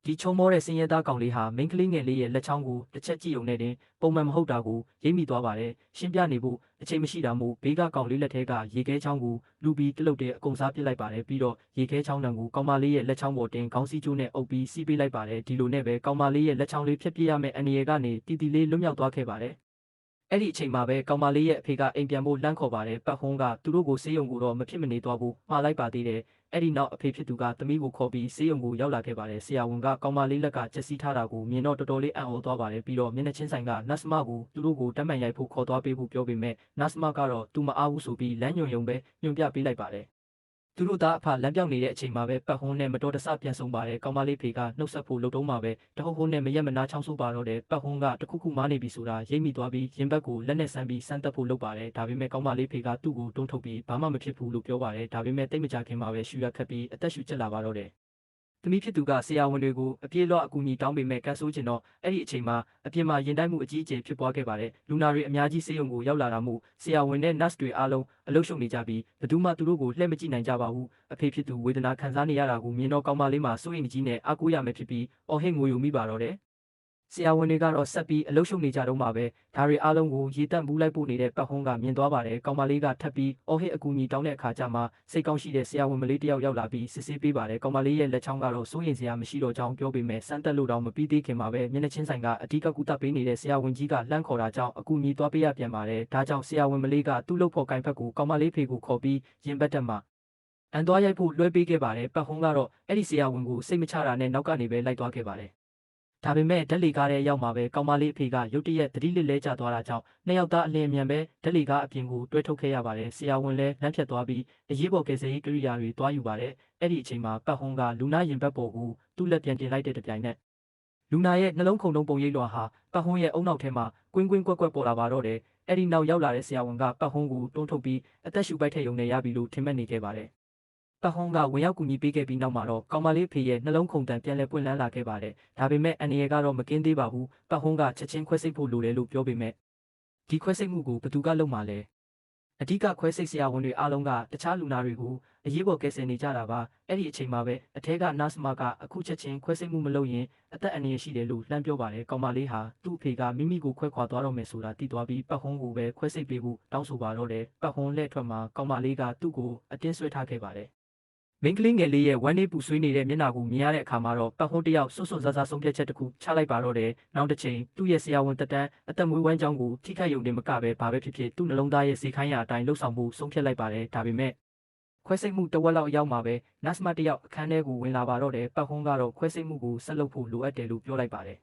ဒီချုံမောတဲ့ဆင်းရဲသားကောင်လေးဟာမိန်းကလေးငယ်လေးရဲ့လက်ချောင်းကိုတစ်ချက်ကြည့်ုံနဲ့တင်ပုံမှန်မဟုတ်တာကိုရိပ်မိသွားပါတယ်ရှင်းပြနေဖို့အချိန်မရှိတာမို့ဘေးကကောင်လေးလက်ထဲကရေခဲချောင်းကိုလူပြီးတလုတ်တဲ့အကုန်စားပစ်လိုက်ပါတယ်ပြီးတော့ရေခဲချောင်းတံကိုကောင်မလေးရဲ့လက်ချောင်းပေါ်တင်ခေါင်းစည်းကျိုးနဲ့အုပ်ပြီးစီးပေးလိုက်ပါတယ်ဒီလိုနဲ့ပဲကောင်မလေးရဲ့လက်ချောင်းလေးဖြတ်ပြရမယ့်အန္တရာယ်ကနေတီတီလေးလွတ်မြောက်သွားခဲ့ပါတယ်အဲ့ဒီအချိန်မှာပဲကောင်မလေးရဲ့အဖေကအိမ်ပြန်ဖို့လှမ်းခေါ်ပါတယ်ပတ်ဟုံးကသူတို့ကိုဆေးရုံကိုတော့မဖြစ်မနေသွားဖို့မှားလိုက်ပါသေးတယ်အဲ့ဒီနောက်အဖေဖြစ်သူကသမီးကိုခေါ်ပြီးဆေးရုံကိုရောက်လာခဲ့ပါတယ်ဆရာဝန်ကကောင်မလေးလက်ကချက်စီးထားတာကိုမြင်တော့တော်တော်လေးအံ့ဩသွားပါတယ်ပြီးတော့မျက်နှာချင်းဆိုင်ကနတ်စမကိုသူတို့ကိုတမ်းမှန်ရိုက်ဖို့ခေါ်သွားပေးဖို့ပြောပေမဲ့နတ်စမကတော့သူမအားဘူးဆိုပြီးလမ်းညွှန်ယုံပဲညွှန်ပြပေးလိုက်ပါတယ်သူတို့သားအဖလမ်းပြောင်းနေတဲ့အချိန်မှာပဲပတ်ဟုံးနဲ့မတော်တဆပြန်ဆုံးပါတယ်ကောင်မလေးဖေကနှုတ်ဆက်ဖို့လှုပ်တုံးမှာပဲတဟုတ်ဟုတ်နဲ့မရက်မနာချောင်းဆိုးပါတော့တယ်ပတ်ဟုံးကတခုခုမားနေပြီဆိုတာရိပ်မိသွားပြီးရင်ဘတ်ကိုလက်နဲ့ဆမ်းပြီးစမ်းတက်ဖို့လုပ်ပါတယ်ဒါပေမဲ့ကောင်မလေးဖေကသူ့ကိုတွန်းထုတ်ပြီးဘာမှမဖြစ်ဘူးလို့ပြောပါတယ်ဒါပေမဲ့တိတ်မကြခင်မှာပဲရှူရခတ်ပြီးအသက်ရှူကျက်လာပါတော့တယ်သမီးဖြစ်သူကဆရာဝန်တွေကိုအပြေးလော့အကူအညီတောင်းပေမဲ့ကတ်ဆိုးချင်တော့အဲ့ဒီအချိန်မှာအပြင်မှာရင်တိုက်မှုအကြီးအကျယ်ဖြစ်ပွားခဲ့ပါတယ်လူနာတွေအများကြီးဆေးရုံကိုရောက်လာတာမို့ဆရာဝန်နဲ့ nurse တွေအားလုံးအလုပ်ရှုပ်နေကြပြီးဘယ်သူမှသူတို့ကိုလှည့်မကြည့်နိုင်ကြပါဘူးအဖေဖြစ်သူဝေဒနာခံစားနေရတာကိုမြင်တော့ကောင်းမလေးမှာစိုးရိမ်ကြီးနဲ့အားကိုးရမယ်ဖြစ်ပြီးအော်ဟစ်ငိုယိုမိပါတော့တယ်ဆရာဝန်တွေကတော့ဆက်ပြီးအလုပ်ရှုပ်နေကြတော့မှာပဲဒါတွေအားလုံးကိုရေတန့်ဘူးလိုက်ပို့နေတဲ့ပတ်ဟုံးကမြင်သွားပါတယ်ကောင်မလေးကထပ်ပြီးအော်ဟစ်အကူအညီတောင်းတဲ့အခါကျမှစိတ်ကောင်းရှိတဲ့ဆရာဝန်မလေးတယောက်ရောက်လာပြီးစစ်ဆေးပေးပါတယ်ကောင်မလေးရဲ့လက်ချောင်းကတော့စိုးရိမ်စရာမရှိတော့ကြောင်းပြောပေမဲ့စမ်းတက်လို့တော့မပြီးသေးခင်မှာပဲမျက်နှာချင်းဆိုင်ကအဓိကကုသပေးနေတဲ့ဆရာဝန်ကြီးကလှမ်းခေါ်တာကြောင့်အကူအညီသွားပေးရပြန်ပါတယ်ဒါကြောင့်ဆရာဝန်မလေးကသူ့လုပ်ဖို့ကင်ဖက်ကိုကောင်မလေးဖေကိုခေါ်ပြီးရင်ဘတ်တက်မှာအန်သွားရိုက်ဖို့လွှဲပေးခဲ့ပါတယ်ပတ်ဟုံးကတော့အဲ့ဒီဆရာဝန်ကိုစိတ်မချတာနဲ့နောက်ကနေပဲလိုက်သွားခဲ့ပါတယ်ဒါပေမဲ့ဓာတ်လီကားထဲရောက်မှာပဲကောင်မလေးအဖေကရုတ်တရက်သတိလစ်လဲကျသွားတာကြောင့်နှစ်ယောက်သားအလင်းအမြန်ပဲဓာတ်လီကားအပြင်ကိုတွဲထုတ်ခဲ့ရပါတယ်ဆရာဝန်လည်းလမ်းဖြတ်သွားပြီးအရေးပေါ်ကယ်ဆယ်ရေးကိရိယာတွေတွားယူပါတယ်အဲ့ဒီအချိန်မှာပတ်ဟုံးကလူနာရင်ဘတ်ပေါ်ကိုသူ့လက်ပြန်တင်လိုက်တဲ့တပြိုင်နက်လူနာရဲ့နှလုံးခုန်တုံးပုံရိပ်လွှာဟာပတ်ဟုံးရဲ့အုံနောက်ထဲမှာကွင်းကွင်းကွက်ကွက်ပေါ်လာပါတော့တယ်အဲ့ဒီနောက်ရောက်လာတဲ့ဆရာဝန်ကပတ်ဟုံးကိုတွန်းထုတ်ပြီးအသက်ရှူပိုက်ထည့်ရုံနဲ့ရပြီလို့ထင်မှတ်နေခဲ့ပါတယ်ပတ်ဟုံးကဝင်ရောက်ကူညီပေးခဲ့ပြီးနောက်မှာတော့ကောင်မလေးဖေရဲ့နှလုံးခုန်တန်ပြန်လဲပွင့်လန်းလာခဲ့ပါတယ်။ဒါပေမဲ့အန်နီယေကတော့မကင်းသေးပါဘူး။ပတ်ဟုံးကချက်ချင်းခွဲစိတ်ဖို့လိုတယ်လို့ပြောပေမဲ့ဒီခွဲစိတ်မှုကိုဘယ်သူကလုပ်မှာလဲ။အဓိကခွဲစိတ်ဆရာဝန်တွေအားလုံးကတခြားလူနာတွေကိုအရေးပေါ်ကယ်ဆယ်နေကြတာပါ။အဲ့ဒီအချိန်မှာပဲအထက်ကနတ်စမကအခုချက်ချင်းခွဲစိတ်မှုမလုပ်ရင်အသက်အန္တရာယ်ရှိတယ်လို့လှမ်းပြောပါတယ်။ကောင်မလေးဟာသူ့အဖေကမိမိကိုခွဲခွာသွားတော့မယ်ဆိုတာသိသွားပြီးပတ်ဟုံးကိုပဲခွဲစိတ်ပေးဖို့တောင်းဆိုပါတော့တယ်။ပတ်ဟုံးလက်ထွက်မှာကောင်မလေးကသူ့ကိုအတင်းဆွဲထားခဲ့ပါတယ်။မိန်းကလေးငယ်လေးရဲ့ဝမ်းနေပူဆွေးနေတဲ့မျက်နှာကိုမြင်ရတဲ့အခါမှာတော့ပတ်ဟုံးတယောက်စွတ်စွတ်ဆာဆာဆုံးဖြတ်ချက်တစ်ခုချလိုက်ပါတော့တယ်။နောက်တစ်ချိန်သူ့ရဲ့ဆရာဝန်တက်တန်းအသက်မွေးဝမ်းကြောင်းကိုထိခိုက်ရုံနဲ့မကပဲဘာပဲဖြစ်ဖြစ်သူ့နှလုံးသားရဲ့စေခိုင်းရာအတိုင်းလှုပ်ဆောင်မှုဆုံးဖြတ်လိုက်ပါတယ်။ဒါပေမဲ့ခွဲစိတ်မှုတဝက်လောက်ရောက်မှာပဲနတ်စမတယောက်အခန်းထဲကိုဝင်လာပါတော့တယ်။ပတ်ဟုံးကတော့ခွဲစိတ်မှုကိုဆက်လုပ်ဖို့လိုအပ်တယ်လို့ပြောလိုက်ပါတယ်